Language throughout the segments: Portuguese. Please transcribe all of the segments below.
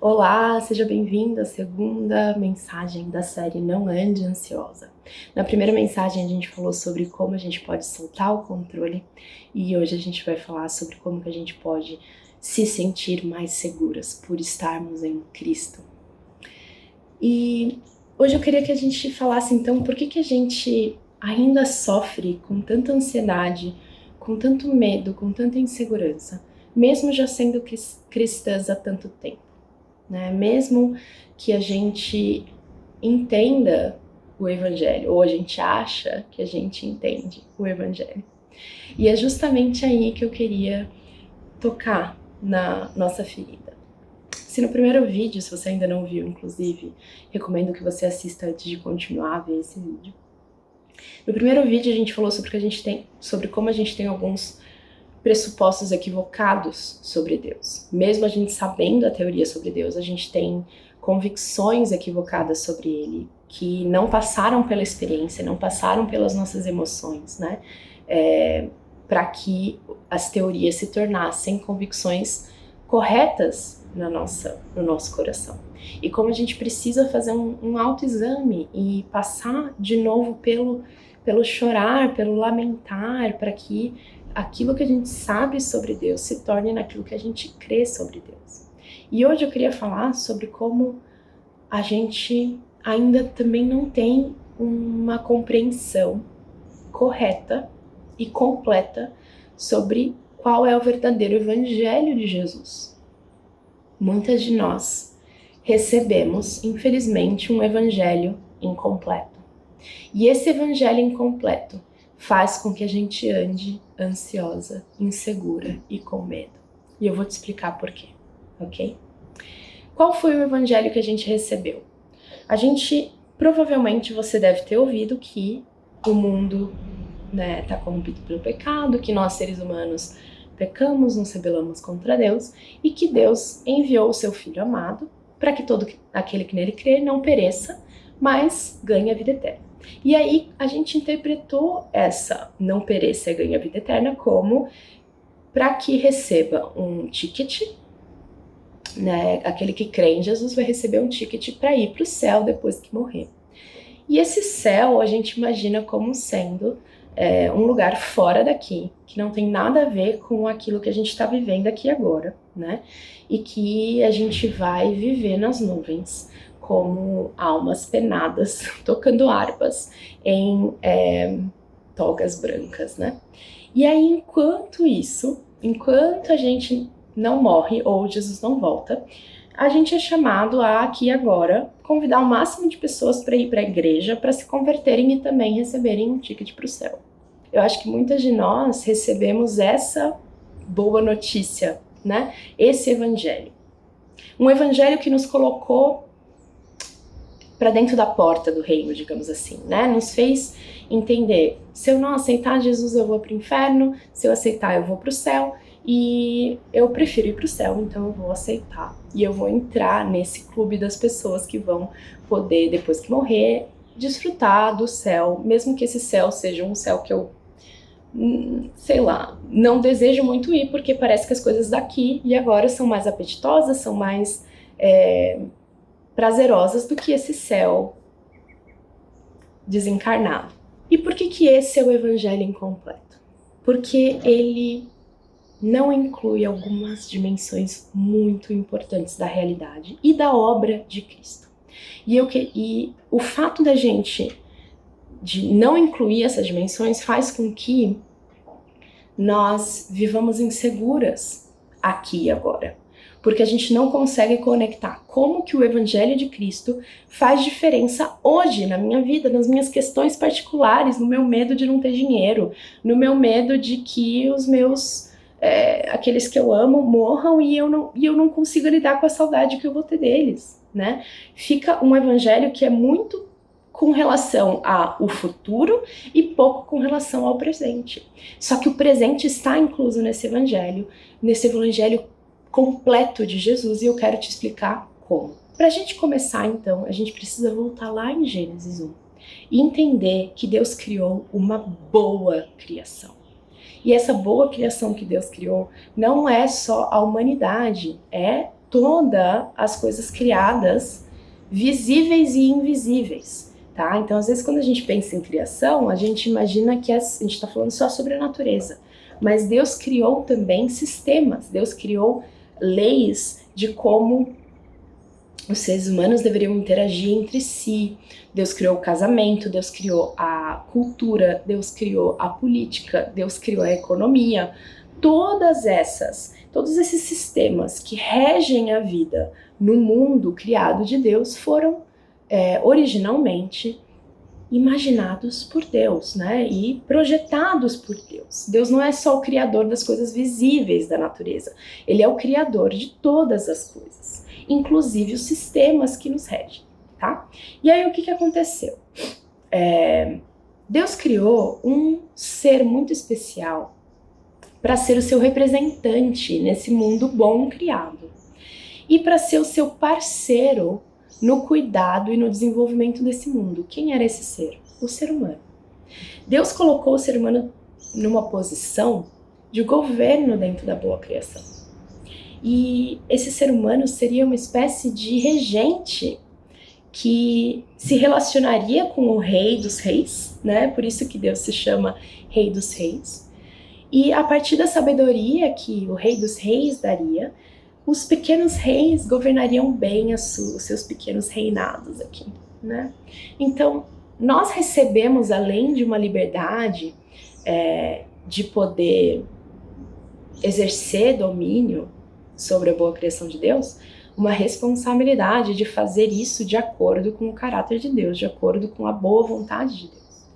Olá, seja bem-vindo à segunda mensagem da série Não Ande Ansiosa. Na primeira mensagem a gente falou sobre como a gente pode soltar o controle e hoje a gente vai falar sobre como que a gente pode se sentir mais seguras por estarmos em Cristo. E hoje eu queria que a gente falasse então por que a gente ainda sofre com tanta ansiedade, com tanto medo, com tanta insegurança, mesmo já sendo cristãs há tanto tempo. Né? Mesmo que a gente entenda o Evangelho, ou a gente acha que a gente entende o Evangelho. E é justamente aí que eu queria tocar na nossa ferida. Se no primeiro vídeo, se você ainda não viu, inclusive, recomendo que você assista antes de continuar a ver esse vídeo. No primeiro vídeo a gente falou sobre como a gente tem alguns pressupostos equivocados sobre Deus. Mesmo a gente sabendo a teoria sobre Deus, a gente tem convicções equivocadas sobre Ele, que não passaram pela experiência, não passaram pelas nossas emoções, né? Para que as teorias se tornassem convicções corretas no nosso coração. E como a gente precisa fazer um autoexame e passar de novo pelo chorar, pelo lamentar, para que aquilo que a gente sabe sobre Deus se torne naquilo que a gente crê sobre Deus. E hoje eu queria falar sobre como a gente ainda também não tem uma compreensão correta e completa sobre qual é o verdadeiro evangelho de Jesus. Muitas de nós recebemos, infelizmente, um evangelho incompleto. E esse evangelho incompleto faz com que a gente ande ansiosa, insegura e com medo. E eu vou te explicar por quê, ok? Qual foi o evangelho que a gente recebeu? Provavelmente você deve ter ouvido que o mundo está corrompido pelo pecado, que nós seres humanos pecamos, nos rebelamos contra Deus e que Deus enviou o seu Filho amado para que todo aquele que nele crê não pereça, mas ganhe a vida eterna. E aí a gente interpretou essa não pereça e ganhe a vida eterna como para que receba um ticket, né? Aquele que crê em Jesus vai receber um ticket para ir para o céu depois que morrer. E esse céu a gente imagina como sendo um lugar fora daqui, que não tem nada a ver com aquilo que a gente está vivendo aqui agora, né? E que a gente vai viver nas nuvens, como almas penadas, tocando harpas em togas brancas, né? E aí, enquanto a gente não morre ou Jesus não volta, a gente é chamado a aqui agora convidar o máximo de pessoas para ir para a igreja para se converterem e também receberem um ticket para o céu. Eu acho que muitas de nós recebemos essa boa notícia, né? Esse evangelho. Um evangelho que nos colocou para dentro da porta do reino, digamos assim, né? Nos fez entender, se eu não aceitar Jesus eu vou para o inferno, se eu aceitar eu vou para o céu, e eu prefiro ir para o céu, então eu vou aceitar. E eu vou entrar nesse clube das pessoas que vão poder, depois que morrer, desfrutar do céu, mesmo que esse céu seja um céu que eu, sei lá, não desejo muito ir, porque parece que as coisas daqui e agora são mais apetitosas, são mais prazerosas do que esse céu desencarnado. E por que esse é o evangelho incompleto? Porque ele não inclui algumas dimensões muito importantes da realidade e da obra de Cristo. E o fato da gente de não incluir essas dimensões faz com que nós vivamos inseguras aqui e agora. Porque a gente não consegue conectar como que o Evangelho de Cristo faz diferença hoje na minha vida, nas minhas questões particulares, no meu medo de não ter dinheiro, no meu medo de que os meus, aqueles que eu amo morram e eu não consigo lidar com a saudade que eu vou ter deles, né? Fica um Evangelho que é muito com relação ao futuro e pouco com relação ao presente. Só que o presente está incluso nesse Evangelho completo de Jesus, e eu quero te explicar como. Para a gente começar, então, a gente precisa voltar lá em Gênesis 1 e entender que Deus criou uma boa criação. E essa boa criação que Deus criou não é só a humanidade, é todas as coisas criadas, visíveis e invisíveis, tá? Então, às vezes, quando a gente pensa em criação, a gente imagina que a gente está falando só sobre a natureza, mas Deus criou também sistemas, Deus criou leis de como os seres humanos deveriam interagir entre si. Deus criou o casamento, Deus criou a cultura, Deus criou a política, Deus criou a economia. Todos esses sistemas que regem a vida no mundo criado de Deus foram originalmente imaginados por Deus, né? E projetados por Deus. Deus não é só o criador das coisas visíveis da natureza, ele é o criador de todas as coisas, inclusive os sistemas que nos regem, tá? E aí o que aconteceu? Deus criou um ser muito especial para ser o seu representante nesse mundo bom criado e para ser o seu parceiro no cuidado e no desenvolvimento desse mundo. Quem era esse ser? O ser humano. Deus colocou o ser humano numa posição de governo dentro da boa criação. E esse ser humano seria uma espécie de regente que se relacionaria com o rei dos reis, né? Por isso que Deus se chama Rei dos Reis. E a partir da sabedoria que o Rei dos Reis daria, os pequenos reis governariam bem os seus pequenos reinados aqui, né? Então, nós recebemos, além de uma liberdade de poder exercer domínio sobre a boa criação de Deus, uma responsabilidade de fazer isso de acordo com o caráter de Deus, de acordo com a boa vontade de Deus.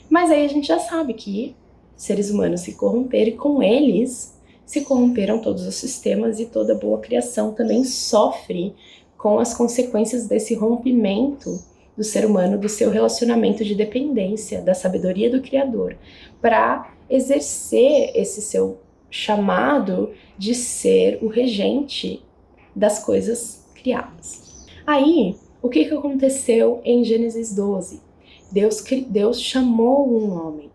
Mas aí a gente já sabe que seres humanos se corromperam e com eles se corromperam todos os sistemas e toda boa criação também sofre com as consequências desse rompimento do ser humano, do seu relacionamento de dependência, da sabedoria do Criador, para exercer esse seu chamado de ser o regente das coisas criadas. Aí, o que aconteceu em Gênesis 12? Deus chamou um homem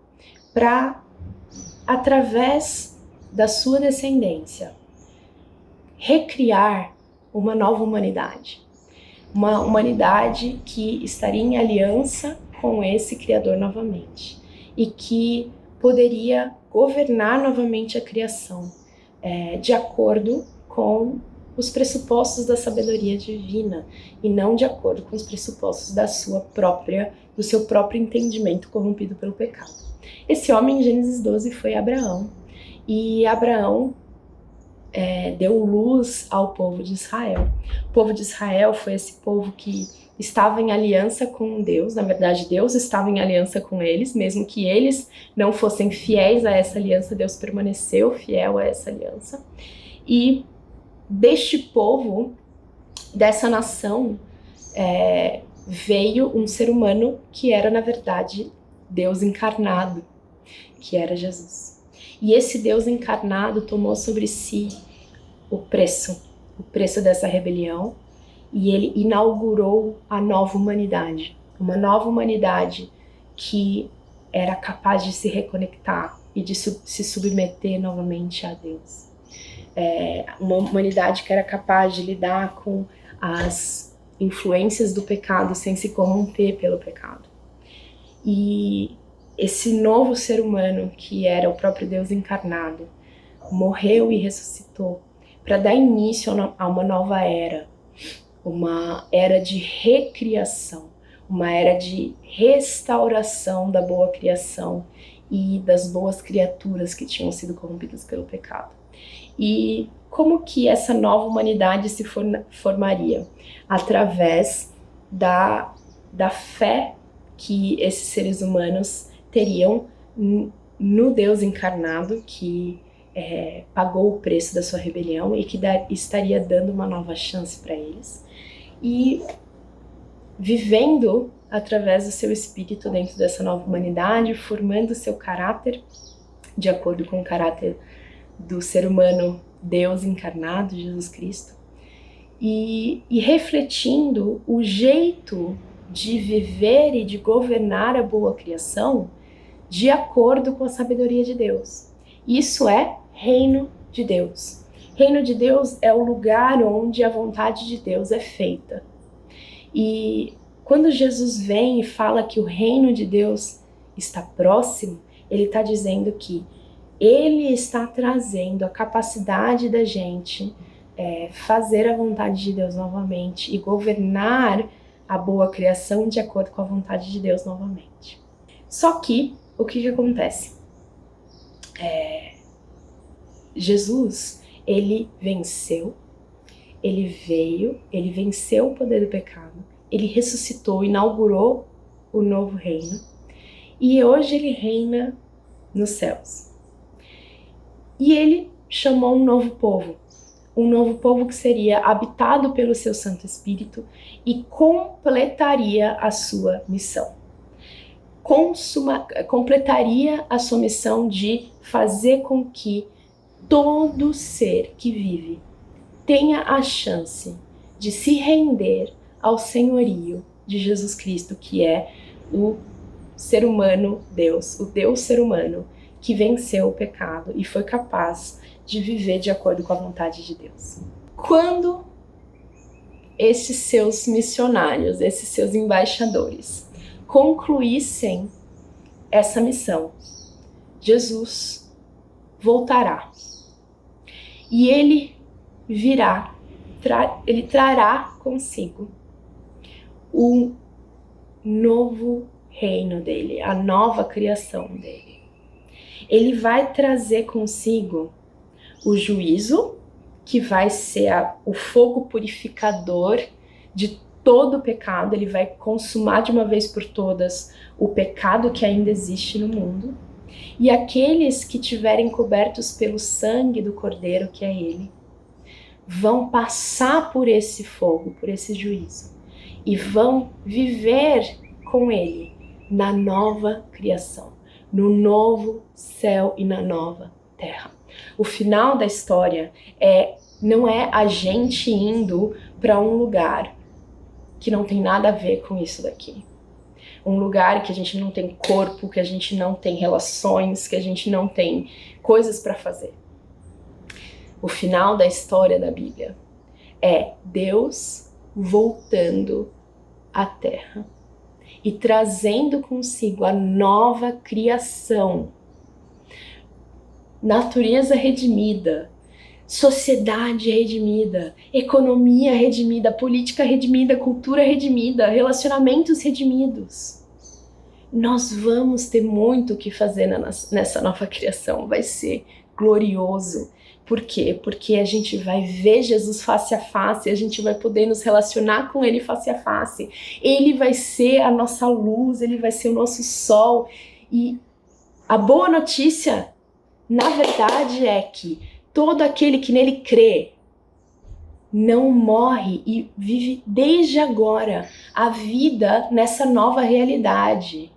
para, através da sua descendência, recriar uma nova humanidade. Uma humanidade que estaria em aliança com esse Criador novamente e que poderia governar novamente a criação de acordo com os pressupostos da sabedoria divina e não de acordo com os pressupostos do seu próprio entendimento corrompido pelo pecado. Esse homem em Gênesis 12 foi Abraão. E Abraão deu luz ao povo de Israel. O povo de Israel foi esse povo que estava em aliança com Deus. Na verdade, Deus estava em aliança com eles, mesmo que eles não fossem fiéis a essa aliança, Deus permaneceu fiel a essa aliança. E deste povo, dessa nação, veio um ser humano que era, na verdade, Deus encarnado, que era Jesus. E esse Deus encarnado tomou sobre si o preço dessa rebelião, e ele inaugurou a nova humanidade. Uma nova humanidade que era capaz de se reconectar e de se submeter novamente a Deus. Uma humanidade que era capaz de lidar com as influências do pecado sem se corromper pelo pecado. E esse novo ser humano, que era o próprio Deus encarnado, morreu e ressuscitou para dar início a uma nova era, uma era de recriação, uma era de restauração da boa criação e das boas criaturas que tinham sido corrompidas pelo pecado. E como que essa nova humanidade se formaria? Através da fé que esses seres humanos teriam no Deus encarnado, que pagou o preço da sua rebelião e que estaria dando uma nova chance para eles, e vivendo através do seu espírito dentro dessa nova humanidade, formando o seu caráter de acordo com o caráter do ser humano Deus encarnado, Jesus Cristo, e refletindo o jeito de viver e de governar a boa criação de acordo com a sabedoria de Deus. Isso é reino de Deus. Reino de Deus é o lugar onde a vontade de Deus é feita. E quando Jesus vem e fala que o reino de Deus está próximo, ele está dizendo que ele está trazendo a capacidade da gente fazer a vontade de Deus novamente e governar a boa criação de acordo com a vontade de Deus novamente. Só que, o que acontece? Jesus, ele venceu, ele veio, ele venceu o poder do pecado, ele ressuscitou, inaugurou o novo reino e hoje ele reina nos céus. E ele chamou um novo povo que seria habitado pelo seu Santo Espírito e completaria a sua missão. Completaria a sua missão de fazer com que todo ser que vive tenha a chance de se render ao senhorio de Jesus Cristo, que é o ser humano Deus, o Deus ser humano, que venceu o pecado e foi capaz de viver de acordo com a vontade de Deus. Quando esses seus missionários, esses seus embaixadores, concluíssem essa missão, Jesus voltará. E ele virá, ele trará consigo o novo reino dele, a nova criação dele. Ele vai trazer consigo o juízo, que vai ser o fogo purificador de todo o pecado. Ele vai consumar de uma vez por todas o pecado que ainda existe no mundo. E aqueles que tiverem cobertos pelo sangue do Cordeiro, que é ele, vão passar por esse fogo, por esse juízo, e vão viver com ele na nova criação, no novo céu e na nova terra. O final da história não é a gente indo para um lugar que não tem nada a ver com isso daqui. Um lugar que a gente não tem corpo, que a gente não tem relações, que a gente não tem coisas para fazer. O final da história da Bíblia é Deus voltando à Terra e trazendo consigo a nova criação, natureza redimida, sociedade redimida, economia redimida, política redimida, cultura redimida, relacionamentos redimidos. Nós vamos ter muito o que fazer nessa nova criação, vai ser glorioso. Por quê? Porque a gente vai ver Jesus face a face, a gente vai poder nos relacionar com ele face a face. Ele vai ser a nossa luz, ele vai ser o nosso sol. E a boa notícia, na verdade, é que todo aquele que nele crê não morre e vive desde agora a vida nessa nova realidade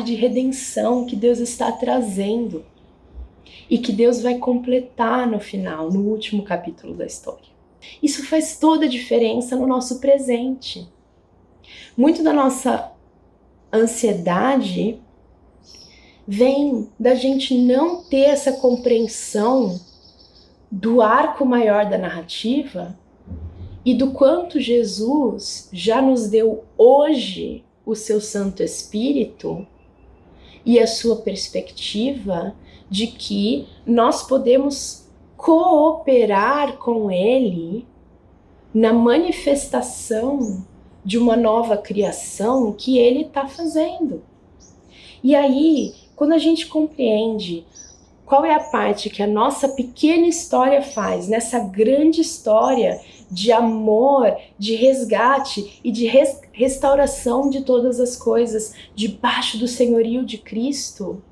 de redenção que Deus está trazendo e que Deus vai completar no final, no último capítulo da história. Isso faz toda a diferença no nosso presente. Muito da nossa ansiedade vem da gente não ter essa compreensão do arco maior da narrativa e do quanto Jesus já nos deu hoje o seu Santo Espírito e a sua perspectiva de que nós podemos cooperar com ele na manifestação de uma nova criação que ele está fazendo. E aí, quando a gente compreende qual é a parte que a nossa pequena história faz nessa grande história de amor, de resgate e de restauração de todas as coisas debaixo do senhorio de Cristo,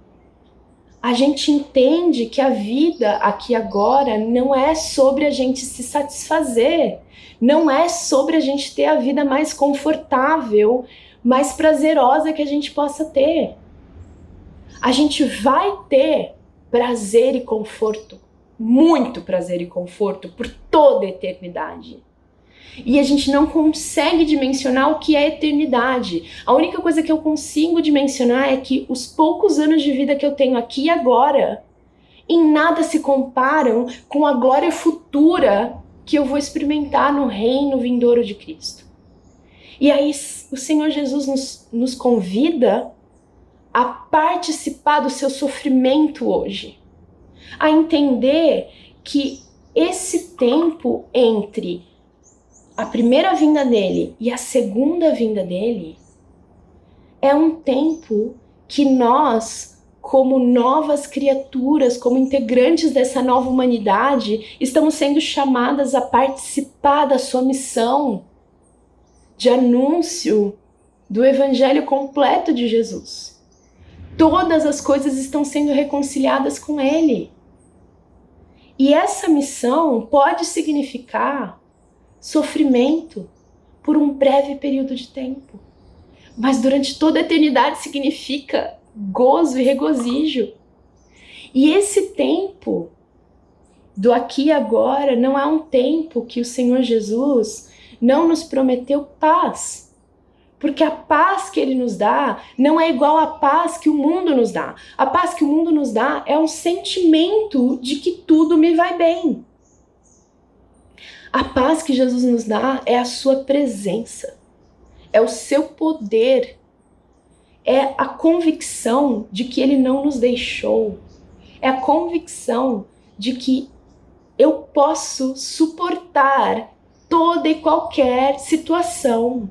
a gente entende que a vida aqui agora não é sobre a gente se satisfazer, não é sobre a gente ter a vida mais confortável, mais prazerosa que a gente possa ter. A gente vai ter prazer e conforto, muito prazer e conforto por toda a eternidade. E a gente não consegue dimensionar o que é eternidade. A única coisa que eu consigo dimensionar é que os poucos anos de vida que eu tenho aqui e agora, em nada se comparam com a glória futura que eu vou experimentar no reino vindouro de Cristo. E aí o Senhor Jesus nos convida a participar do seu sofrimento hoje, a entender que esse tempo entre a primeira vinda dele e a segunda vinda dele é um tempo que nós, como novas criaturas, como integrantes dessa nova humanidade, estamos sendo chamadas a participar da sua missão de anúncio do evangelho completo de Jesus. Todas as coisas estão sendo reconciliadas com ele. E essa missão pode significar sofrimento por um breve período de tempo, mas durante toda a eternidade significa gozo e regozijo. E esse tempo do aqui e agora não é um tempo que o Senhor Jesus não nos prometeu paz, porque a paz que ele nos dá não é igual à paz que o mundo nos dá. A paz que o mundo nos dá é um sentimento de que tudo me vai bem. A paz que Jesus nos dá é a sua presença, é o seu poder, é a convicção de que ele não nos deixou, é a convicção de que eu posso suportar toda e qualquer situação,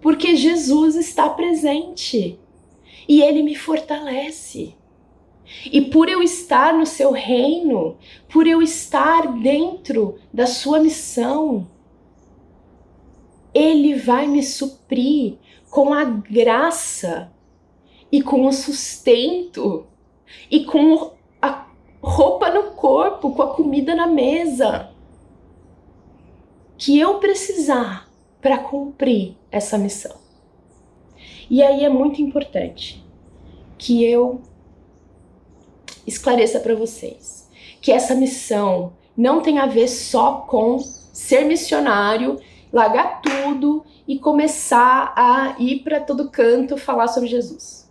porque Jesus está presente e ele me fortalece. E por eu estar no seu reino, por eu estar dentro da sua missão, ele vai me suprir com a graça e com o sustento e com a roupa no corpo, com a comida na mesa que eu precisar para cumprir essa missão. E aí é muito importante que eu esclareça para vocês que essa missão não tem a ver só com ser missionário, largar tudo e começar a ir para todo canto falar sobre Jesus.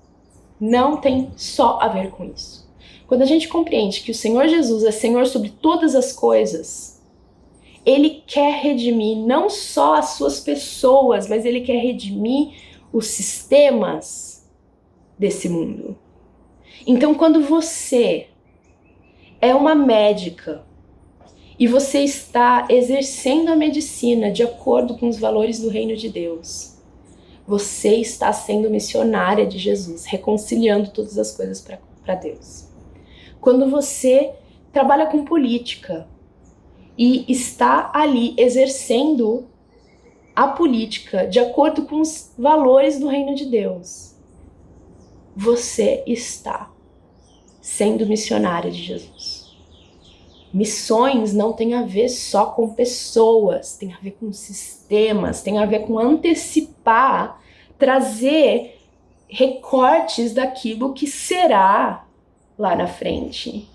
Não tem só a ver com isso. Quando a gente compreende que o Senhor Jesus é Senhor sobre todas as coisas, ele quer redimir não só as suas pessoas, mas ele quer redimir os sistemas desse mundo. Então, quando você é uma médica e você está exercendo a medicina de acordo com os valores do reino de Deus, você está sendo missionária de Jesus, reconciliando todas as coisas para Deus. Quando você trabalha com política e está ali exercendo a política de acordo com os valores do reino de Deus, você está sendo missionária de Jesus. Missões não tem a ver só com pessoas, tem a ver com sistemas, tem a ver com antecipar, trazer recortes daquilo que será lá na frente.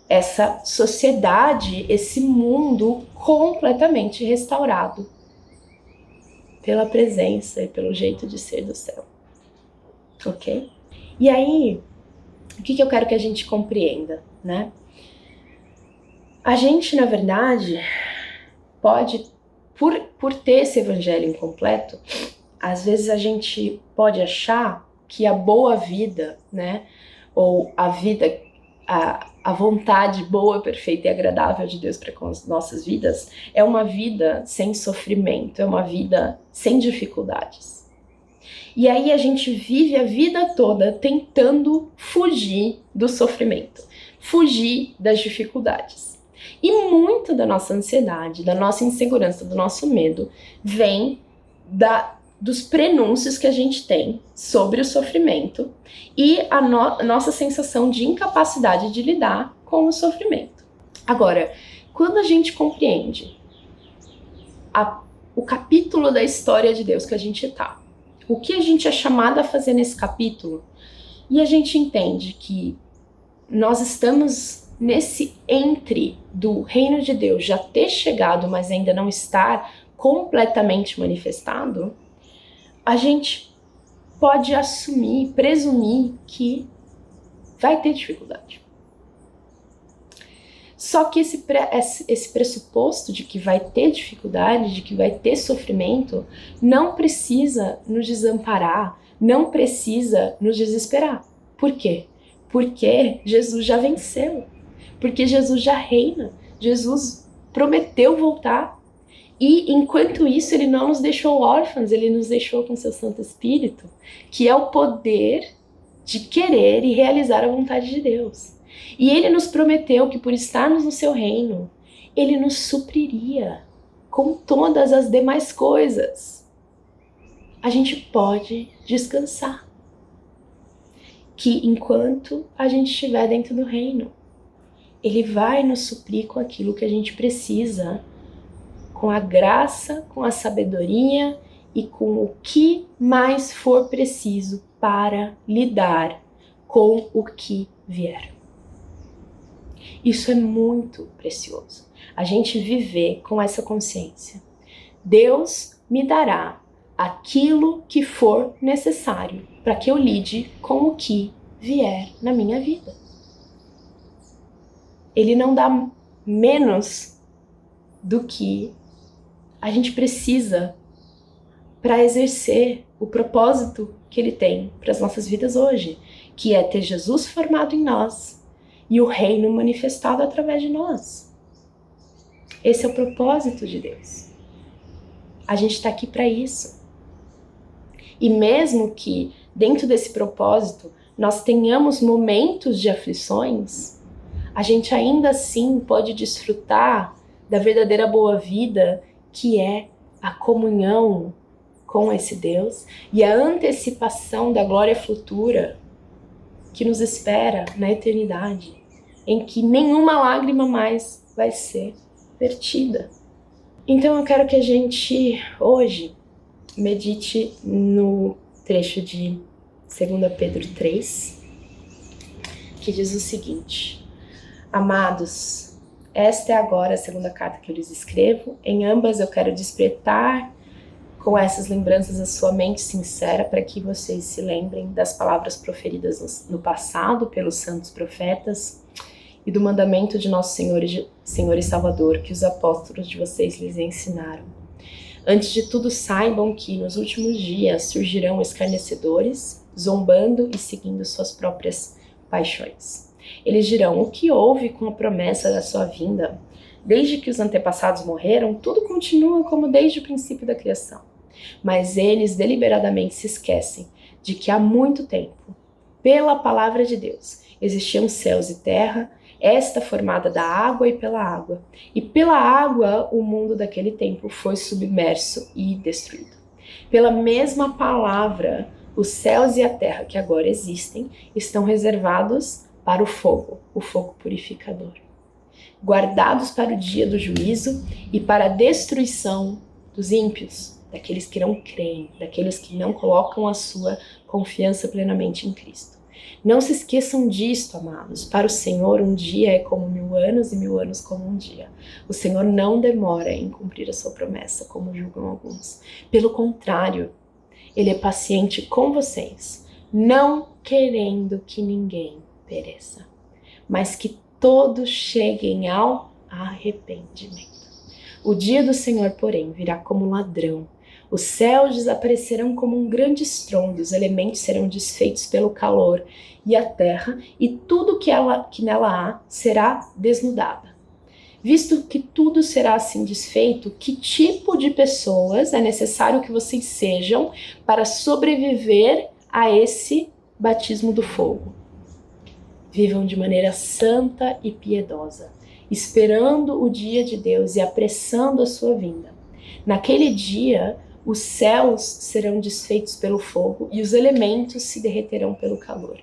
Essa sociedade, esse mundo completamente restaurado pela presença e pelo jeito de ser do céu. Ok? E aí, o que eu quero que a gente compreenda, né? A gente, na verdade, pode, por ter esse evangelho incompleto, às vezes a gente pode achar que a boa vida, né? Ou a vida, a vontade boa, perfeita e agradável de Deus para com as nossas vidas é uma vida sem sofrimento, é uma vida sem dificuldades. E aí a gente vive a vida toda tentando fugir do sofrimento, fugir das dificuldades. E muito da nossa ansiedade, da nossa insegurança, do nosso medo, vem dos prenúncios que a gente tem sobre o sofrimento e a nossa sensação de incapacidade de lidar com o sofrimento. Agora, quando a gente compreende o capítulo da história de Deus que a gente tá, o que a gente é chamado a fazer nesse capítulo, e a gente entende que nós estamos nesse entre do reino de Deus já ter chegado, mas ainda não estar completamente manifestado, a gente pode assumir, presumir que vai ter dificuldade. Só que esse pressuposto de que vai ter dificuldade, de que vai ter sofrimento, não precisa nos desamparar, não precisa nos desesperar. Por quê? Porque Jesus já venceu, porque Jesus já reina, Jesus prometeu voltar. E enquanto isso, ele não nos deixou órfãos, ele nos deixou com seu Santo Espírito, que é o poder de querer e realizar a vontade de Deus. E ele nos prometeu que por estarmos no seu reino, ele nos supriria com todas as demais coisas. A gente pode descansar. Que enquanto a gente estiver dentro do reino, ele vai nos suprir com aquilo que a gente precisa, com a graça, com a sabedoria e com o que mais for preciso para lidar com o que vier. Isso é muito precioso. A gente viver com essa consciência. Deus me dará aquilo que for necessário para que eu lide com o que vier na minha vida. Ele não dá menos do que a gente precisa para exercer o propósito que ele tem para as nossas vidas hoje, que é ter Jesus formado em nós e o reino manifestado através de nós. Esse é o propósito de Deus. A gente está aqui para isso. E mesmo que dentro desse propósito nós tenhamos momentos de aflições, a gente ainda assim pode desfrutar da verdadeira boa vida, que é a comunhão com esse Deus e a antecipação da glória futura que nos espera na eternidade, em que nenhuma lágrima mais vai ser vertida. Então eu quero que a gente hoje medite no trecho de 2 Pedro 3, que diz o seguinte: Amados, esta é agora a segunda carta que eu lhes escrevo. Em ambas eu quero despertar com essas lembranças a sua mente sincera, para que vocês se lembrem das palavras proferidas no passado pelos santos profetas e do mandamento de nosso Senhor e Salvador que os apóstolos de vocês lhes ensinaram. Antes de tudo, saibam que nos últimos dias surgirão escarnecedores, zombando e seguindo suas próprias paixões. Eles dirão: o que houve com a promessa da sua vinda? Desde que os antepassados morreram, tudo continua como desde o princípio da criação. Mas eles deliberadamente se esquecem de que há muito tempo, pela palavra de Deus, existiam céus e terra, esta formada da água e pela água. E pela água o mundo daquele tempo foi submerso e destruído. Pela mesma palavra, os céus e a terra que agora existem estão reservados para o fogo purificador, guardados para o dia do juízo e para a destruição dos ímpios, daqueles que não creem, daqueles que não colocam a sua confiança plenamente em Cristo. Não se esqueçam disto, amados. Para o Senhor, um dia é como 1000 anos e 1000 anos como um dia. O Senhor não demora em cumprir a sua promessa, como julgam alguns. Pelo contrário, Ele é paciente com vocês, não querendo que ninguém pereça, mas que todos cheguem ao arrependimento. O dia do Senhor, porém, virá como ladrão. Os céus desaparecerão como um grande estrondo, os elementos serão desfeitos pelo calor, e a terra e tudo que nela há será desnudada. Visto que tudo será assim desfeito, que tipo de pessoas é necessário que vocês sejam para sobreviver a esse batismo do fogo? Vivam de maneira santa e piedosa, esperando o dia de Deus e apressando a sua vinda. Naquele dia, os céus serão desfeitos pelo fogo e os elementos se derreterão pelo calor.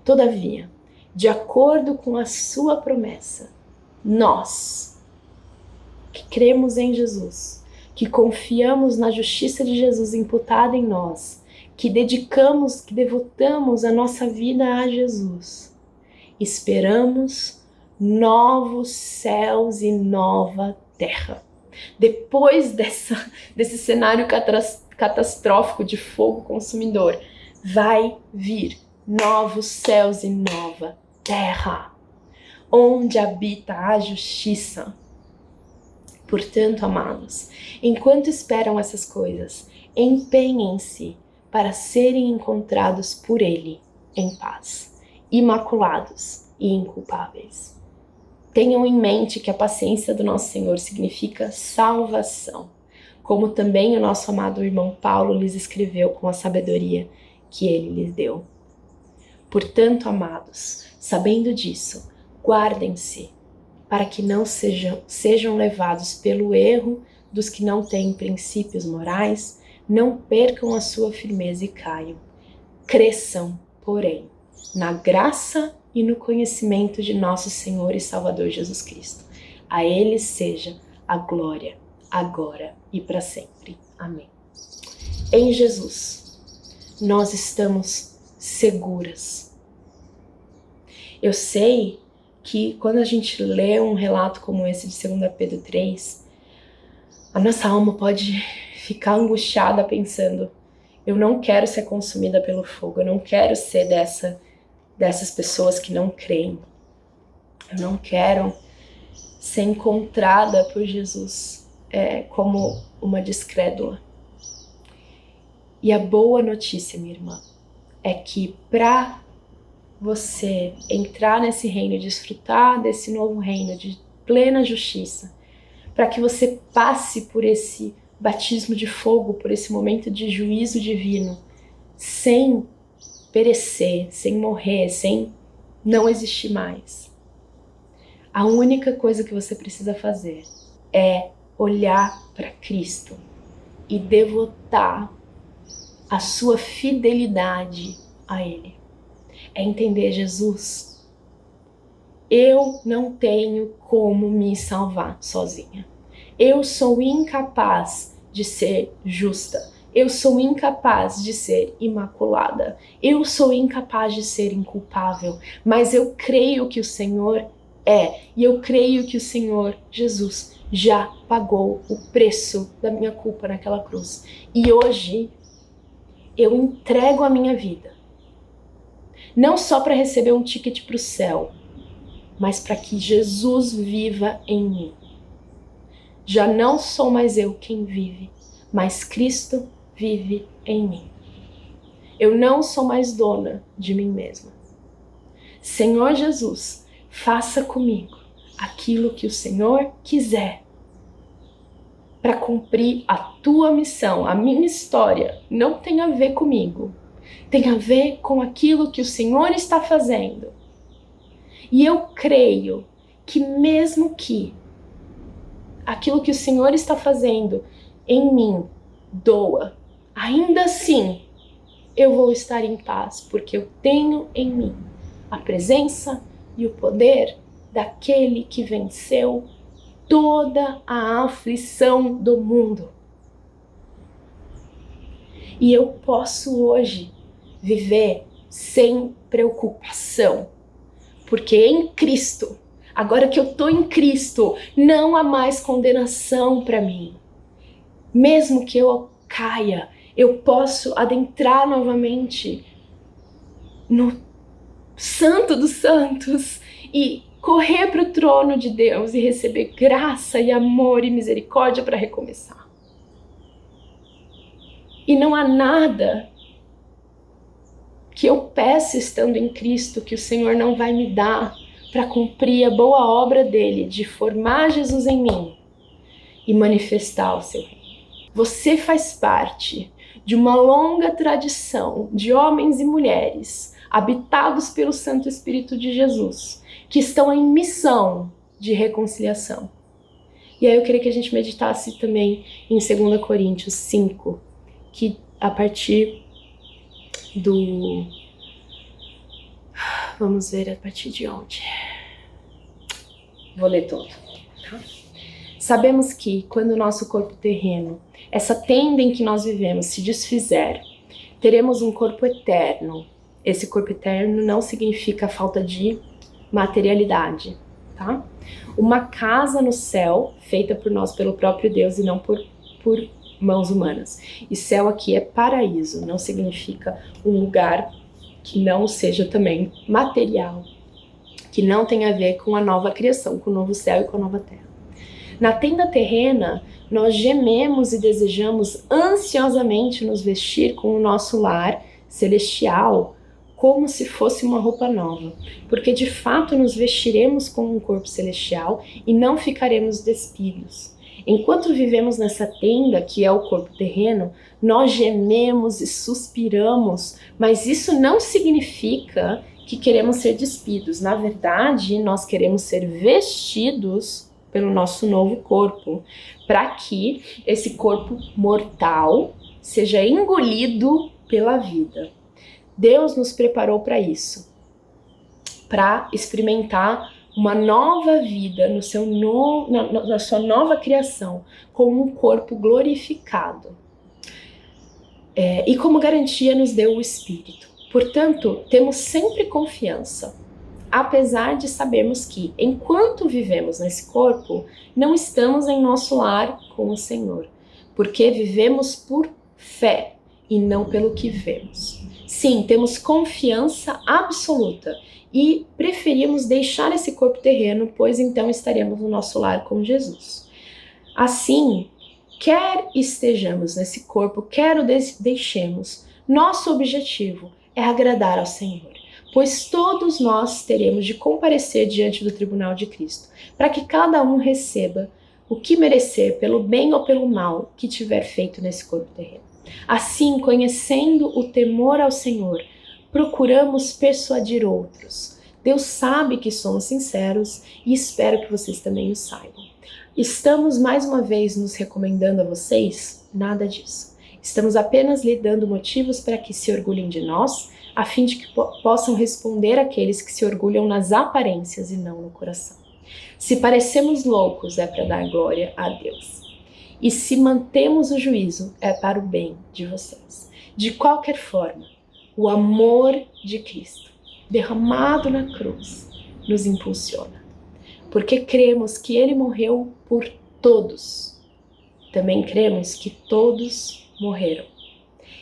Todavia, de acordo com a sua promessa, nós, que cremos em Jesus, que confiamos na justiça de Jesus imputada em nós, que devotamos a nossa vida a Jesus, esperamos novos céus e nova terra. Depois desse cenário catastrófico de fogo consumidor, vai vir novos céus e nova terra. onde habita a justiça. Portanto, amados, enquanto esperam essas coisas, empenhem-se para serem encontrados por Ele em paz, imaculados e inculpáveis. Tenham em mente que a paciência do nosso Senhor significa salvação, como também o nosso amado irmão Paulo lhes escreveu com a sabedoria que Ele lhes deu. Portanto, amados, sabendo disso, guardem-se para que não sejam levados pelo erro dos que não têm princípios morais, não percam a sua firmeza e caiam. Cresçam, porém, na graça e no conhecimento de nosso Senhor e Salvador Jesus Cristo. A Ele seja a glória, agora e para sempre. Amém. Em Jesus, nós estamos seguras. Eu sei que quando a gente lê um relato como esse de 2 Pedro 3, a nossa alma pode ficar angustiada pensando: eu não quero ser consumida pelo fogo, eu não quero ser dessas pessoas que não creem, eu não quero ser encontrada por Jesus como uma descrédula. E a boa notícia, minha irmã, é que para você entrar nesse reino, desfrutar desse novo reino de plena justiça, para que você passe por esse batismo de fogo, por esse momento de juízo divino, sem perecer, sem morrer, sem não existir mais. A única coisa que você precisa fazer é olhar para Cristo e devotar a sua fidelidade a Ele. É entender: Jesus, eu não tenho como me salvar sozinha. Eu sou incapaz de ser justa. Eu sou incapaz de ser imaculada. Eu sou incapaz de ser inculpável. Mas eu creio que o Senhor é. E eu creio que o Senhor Jesus já pagou o preço da minha culpa naquela cruz. E hoje eu entrego a minha vida. Não só para receber um ticket para o céu, mas para que Jesus viva em mim. Já não sou mais eu quem vive, mas Cristo vive em mim. Eu não sou mais dona de mim mesma. Senhor Jesus, faça comigo aquilo que o Senhor quiser para cumprir a tua missão. A minha história não tem a ver comigo. Tem a ver com aquilo que o Senhor está fazendo. E eu creio que mesmo que aquilo que o Senhor está fazendo em mim doa, ainda assim eu vou estar em paz, porque eu tenho em mim a presença e o poder daquele que venceu toda a aflição do mundo. E eu posso hoje viver sem preocupação, porque em Cristo, agora que eu estou em Cristo, não há mais condenação para mim. Mesmo que eu caia, eu posso adentrar novamente no Santo dos Santos e correr para o trono de Deus e receber graça e amor e misericórdia para recomeçar. E não há nada que eu peça estando em Cristo que o Senhor não vai me dar para cumprir a boa obra dele, de formar Jesus em mim e manifestar o seu reino. Você faz parte de uma longa tradição de homens e mulheres habitados pelo Santo Espírito de Jesus, que estão em missão de reconciliação. E aí eu queria que a gente meditasse também em 2 Coríntios 5, que a partir do... Vamos ver a partir de onde? Vou ler todo. Tá? Sabemos que quando o nosso corpo terreno, essa tenda em que nós vivemos, se desfizer, teremos um corpo eterno. Esse corpo eterno não significa falta de materialidade, tá? Uma casa no céu, feita por nós pelo próprio Deus e não por mãos humanas. E céu aqui é paraíso, não significa um lugar que não seja também material, que não tem a ver com a nova criação, com o novo céu e com a nova terra. Na tenda terrena, nós gememos e desejamos ansiosamente nos vestir com o nosso lar celestial, como se fosse uma roupa nova, porque de fato nos vestiremos com um corpo celestial e não ficaremos despidos. Enquanto vivemos nessa tenda, que é o corpo terreno, nós gememos e suspiramos, mas isso não significa que queremos ser despidos. Na verdade, nós queremos ser vestidos pelo nosso novo corpo, para que esse corpo mortal seja engolido pela vida. Deus nos preparou para isso, para experimentar uma nova vida na sua nova criação, com um corpo glorificado. E como garantia nos deu o Espírito. Portanto, temos sempre confiança, apesar de sabermos que, enquanto vivemos nesse corpo, não estamos em nosso lar com o Senhor, porque vivemos por fé e não pelo que vemos. Sim, temos confiança absoluta e preferimos deixar esse corpo terreno, pois então estaremos no nosso lar com Jesus. Assim, quer estejamos nesse corpo, quer o deixemos, nosso objetivo é agradar ao Senhor, pois todos nós teremos de comparecer diante do tribunal de Cristo, para que cada um receba o que merecer pelo bem ou pelo mal que tiver feito nesse corpo terreno. Assim, conhecendo o temor ao Senhor, procuramos persuadir outros. Deus sabe que somos sinceros e espero que vocês também o saibam. Estamos mais uma vez nos recomendando a vocês? Nada disso. Estamos apenas lhe dando motivos para que se orgulhem de nós, a fim de que possam responder àqueles que se orgulham nas aparências e não no coração. Se parecemos loucos, é para dar glória a Deus. E se mantemos o juízo, é para o bem de vocês. De qualquer forma, o amor de Cristo, derramado na cruz, nos impulsiona. Porque cremos que Ele morreu por todos. Também cremos que todos morreram.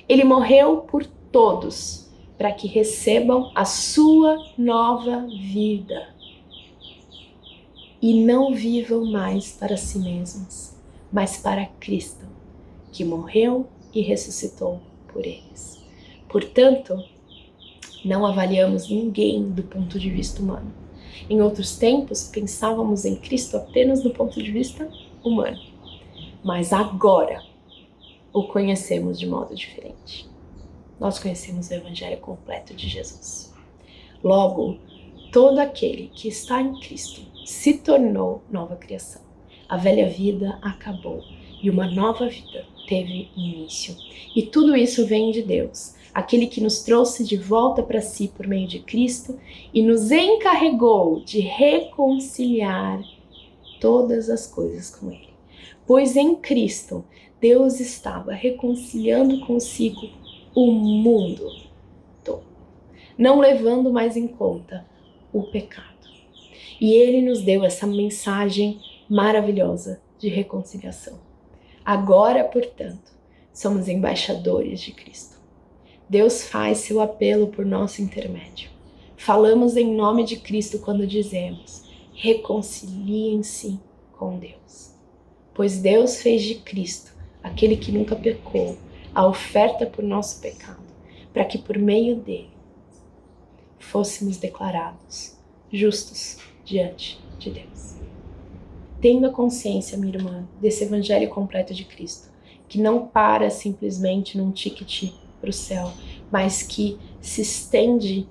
Ele morreu por todos, para que recebam a sua nova vida. E não vivam mais para si mesmos, mas para Cristo, que morreu e ressuscitou por eles. Portanto, não avaliamos ninguém do ponto de vista humano. Em outros tempos, pensávamos em Cristo apenas do ponto de vista humano. Mas agora, o conhecemos de modo diferente. Nós conhecemos o Evangelho completo de Jesus. Logo, todo aquele que está em Cristo se tornou nova criação. A velha vida acabou e uma nova vida teve início. E tudo isso vem de Deus, aquele que nos trouxe de volta para si por meio de Cristo e nos encarregou de reconciliar todas as coisas com Ele. Pois em Cristo, Deus estava reconciliando consigo o mundo todo, não levando mais em conta o pecado. E Ele nos deu essa mensagem maravilhosa de reconciliação. Agora, portanto, somos embaixadores de Cristo. Deus faz seu apelo por nosso intermédio. Falamos em nome de Cristo quando dizemos: reconciliem-se com Deus. Pois Deus fez de Cristo, aquele que nunca pecou, a oferta por nosso pecado, para que por meio dele fôssemos declarados justos diante de Deus. Tendo a consciência, minha irmã, desse evangelho completo de Cristo, que não para simplesmente num ticket para o céu, mas que se estende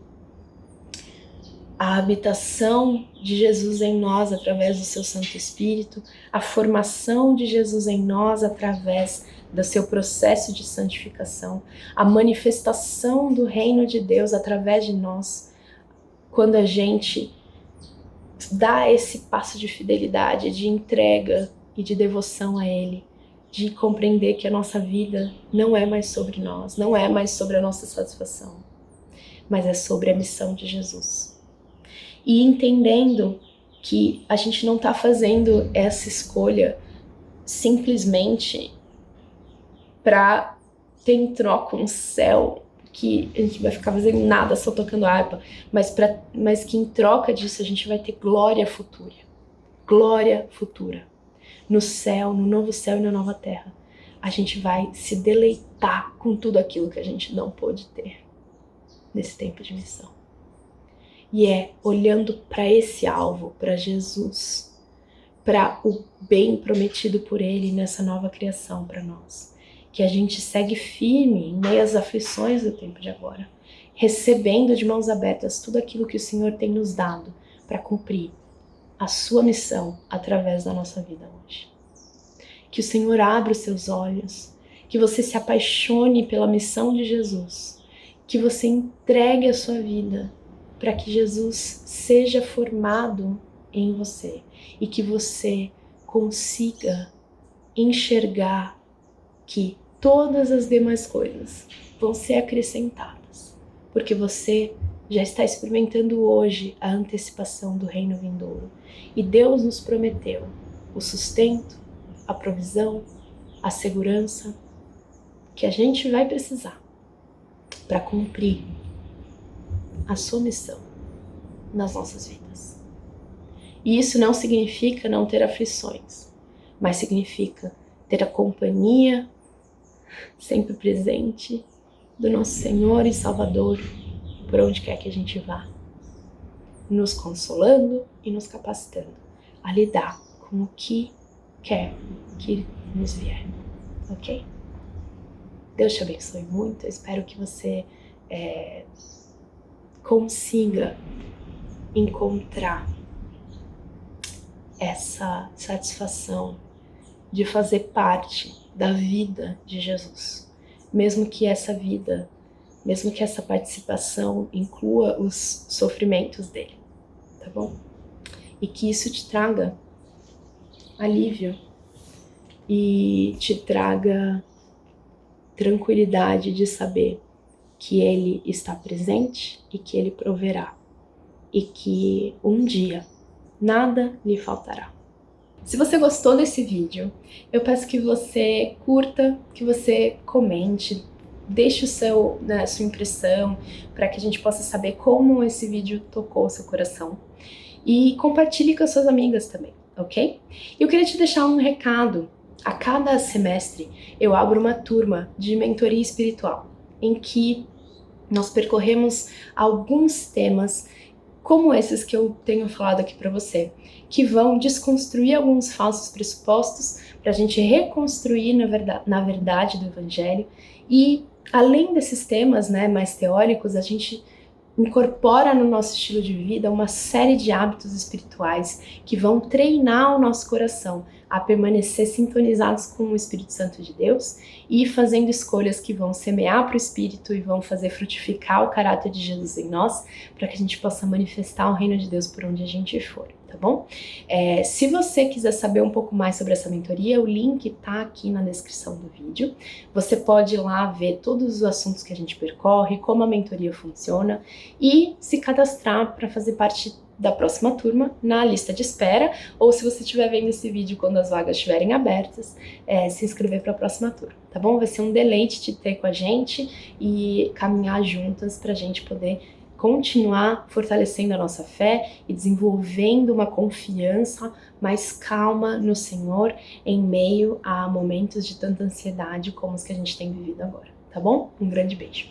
a habitação de Jesus em nós através do seu Santo Espírito, a formação de Jesus em nós através do seu processo de santificação, a manifestação do reino de Deus através de nós, quando a gente dá esse passo de fidelidade, de entrega e de devoção a Ele, de compreender que a nossa vida não é mais sobre nós, não é mais sobre a nossa satisfação, mas é sobre a missão de Jesus. E entendendo que a gente não está fazendo essa escolha simplesmente para ter em troca um céu que a gente vai ficar fazendo nada, só tocando harpa, mas que em troca disso a gente vai ter glória futura. Glória futura. No céu, no novo céu e na nova terra, a gente vai se deleitar com tudo aquilo que a gente não pôde ter nesse tempo de missão. E é olhando para esse alvo, para Jesus, para o bem prometido por Ele nessa nova criação para nós, que a gente segue firme em meio às aflições do tempo de agora, recebendo de mãos abertas tudo aquilo que o Senhor tem nos dado para cumprir a sua missão através da nossa vida hoje. Que o Senhor abra os seus olhos, que você se apaixone pela missão de Jesus, que você entregue a sua vida para que Jesus seja formado em você e que você consiga enxergar que todas as demais coisas vão ser acrescentadas, porque você já está experimentando hoje a antecipação do reino vindouro. E Deus nos prometeu o sustento, a provisão, a segurança que a gente vai precisar para cumprir a sua missão nas nossas vidas. E isso não significa não ter aflições, mas significa ter a companhia sempre presente do nosso Senhor e Salvador por onde quer que a gente vá, nos consolando e nos capacitando a lidar com o que quer que nos vier, ok? Deus te abençoe muito, eu espero que você consiga encontrar essa satisfação de fazer parte da vida de Jesus, mesmo que essa participação inclua os sofrimentos dele, tá bom? E que isso te traga alívio e te traga tranquilidade de saber que ele está presente e que ele proverá e que um dia nada lhe faltará. Se você gostou desse vídeo, eu peço que você curta, que você comente, deixe sua impressão para que a gente possa saber como esse vídeo tocou o seu coração e compartilhe com as suas amigas também, ok? Eu queria te deixar um recado. A cada semestre eu abro uma turma de mentoria espiritual em que nós percorremos alguns temas como esses que eu tenho falado aqui para você, que vão desconstruir alguns falsos pressupostos para a gente reconstruir na verdade do Evangelho. E além desses temas, mais teóricos, a gente incorpora no nosso estilo de vida uma série de hábitos espirituais que vão treinar o nosso coração a permanecer sintonizados com o Espírito Santo de Deus e fazendo escolhas que vão semear para o Espírito e vão fazer frutificar o caráter de Jesus em nós, para que a gente possa manifestar o reino de Deus por onde a gente for, tá bom? Se você quiser saber um pouco mais sobre essa mentoria, o link tá aqui na descrição do vídeo. Você pode ir lá ver todos os assuntos que a gente percorre, como a mentoria funciona e se cadastrar para fazer parte da próxima turma na lista de espera, ou se você estiver vendo esse vídeo quando as vagas estiverem abertas, se inscrever para a próxima turma, tá bom? Vai ser um deleite te ter com a gente e caminhar juntas para a gente poder continuar fortalecendo a nossa fé e desenvolvendo uma confiança mais calma no Senhor em meio a momentos de tanta ansiedade como os que a gente tem vivido agora, tá bom? Um grande beijo!